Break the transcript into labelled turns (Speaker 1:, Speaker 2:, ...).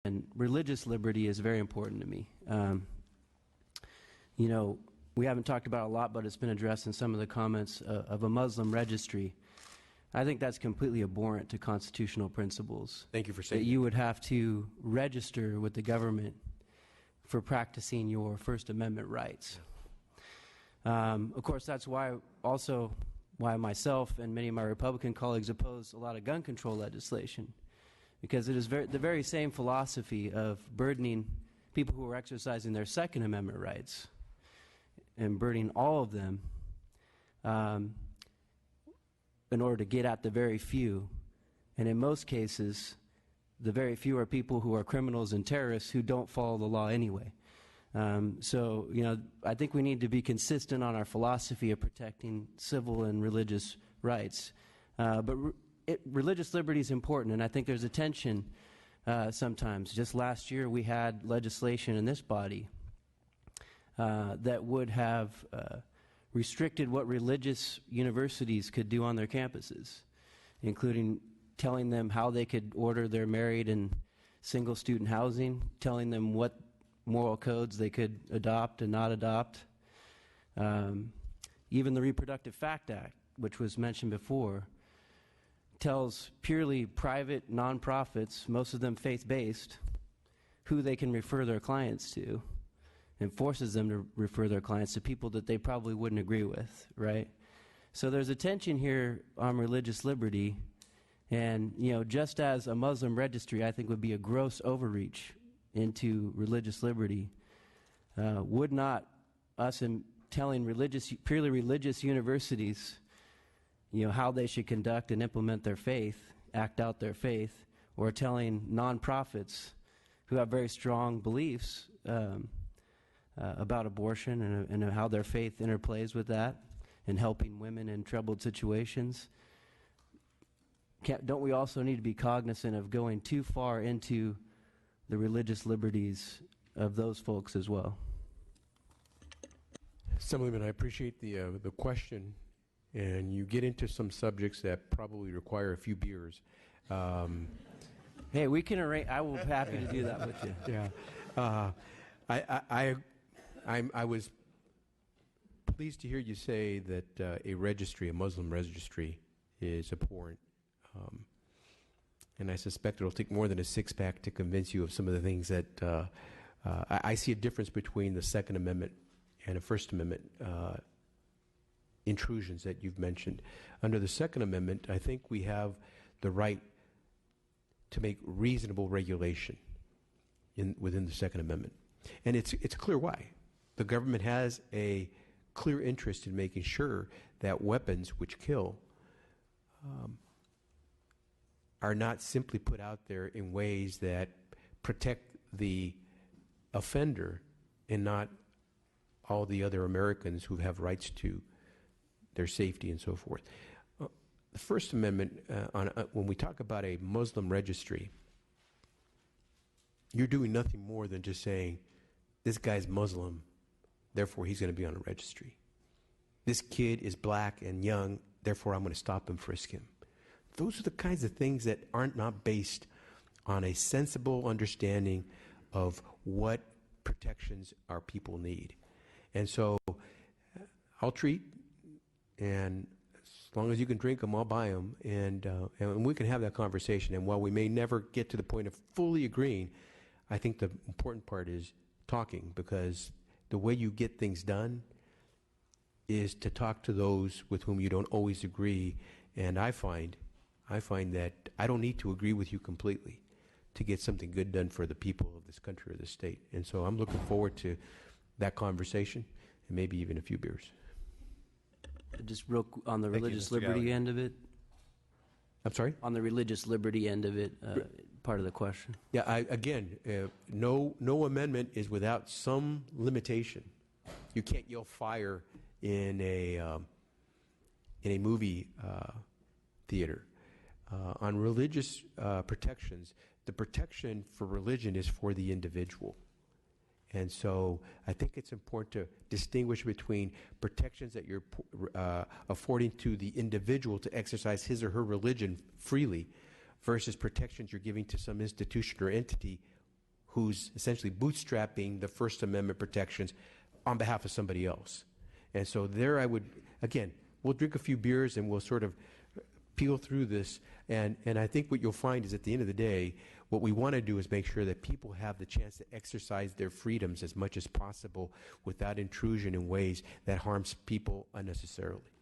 Speaker 1: And religious liberty is very important to me. You know, we haven't talked about it a lot, but it's been addressed in some of the comments of a Muslim registry. I think that's completely abhorrent to constitutional principles.
Speaker 2: Thank you for saying
Speaker 1: that. You would have to register with the government for practicing your First Amendment rights. Of course, that's why myself and many of my Republican colleagues oppose a lot of gun control legislation, because it is the very same philosophy of burdening people who are exercising their Second Amendment rights and burdening all of them in order to get at the very few. And in most cases, the very few are people who are criminals and terrorists who don't follow the law anyway. So, you know, I think we need to be consistent on our philosophy of protecting civil and religious rights. But religious liberty is important, and I think there's a tension sometimes. Just last year we had legislation in this body that would have restricted what religious universities could do on their campuses, including telling them how they could order their married and single student housing, telling them what moral codes they could adopt and not adopt. Even the Reproductive Fact Act, which was mentioned before, tells purely private nonprofits, most of them faith-based, who they can refer their clients to, and forces them to refer their clients to people that they probably wouldn't agree with, right? So there's a tension here on religious liberty, and, you know, just as a Muslim registry, I think, would be a gross overreach into religious liberty, would not us in telling purely religious universities, you know, how they should conduct and implement their faith, act out their faith, or telling nonprofits who have very strong beliefs about abortion and how their faith interplays with that and helping women in troubled situations. Don't we also need to be cognizant of going too far into the religious liberties of those folks as well?
Speaker 2: Assemblyman, I appreciate the question, and you get into some subjects that probably require a few beers.
Speaker 1: Hey, we can arrange. I will be happy to do that with you.
Speaker 2: Yeah, I was pleased to hear you say that a Muslim registry, is abhorrent. And I suspect it'll take more than a six-pack to convince you of some of the things that I see a difference between the Second Amendment and a First Amendment intrusions that you've mentioned. Under the Second Amendment, I think we have the right to make reasonable regulation within the Second Amendment. And it's clear why. The government has a clear interest in making sure that weapons which kill are not simply put out there in ways that protect the offender and not all the other Americans who have rights to their safety and so forth. The First Amendment, when we talk about a Muslim registry, you're doing nothing more than just saying, this guy's Muslim, therefore he's going to be on a registry. This kid is black and young, therefore I'm going to stop him, frisk him. Those are the kinds of things that aren't not based on a sensible understanding of what protections our people need. And so I'll treat, and as long as you can drink them, I'll buy them, and we can have that conversation. And while we may never get to the point of fully agreeing, I think the important part is talking, because the way you get things done is to talk to those with whom you don't always agree. And I find that I don't need to agree with you completely to get something good done for the people of this country or this state. And so I'm looking forward to that conversation and maybe even a few beers.
Speaker 1: Just real on the religious liberty end of it.
Speaker 2: I'm sorry?
Speaker 1: On the religious liberty end of it, part of the question.
Speaker 2: Yeah, no amendment is without some limitation. You can't yell fire in a movie theater. On religious protections, the protection for religion is for the individual. And so I think it's important to distinguish between protections that you're affording to the individual to exercise his or her religion freely versus protections you're giving to some institution or entity who's essentially bootstrapping the First Amendment protections on behalf of somebody else. And so there I would, again, we'll drink a few beers and we'll sort of peel through this. And I think what you'll find is at the end of the day, what we want to do is make sure that people have the chance to exercise their freedoms as much as possible without intrusion in ways that harms people unnecessarily.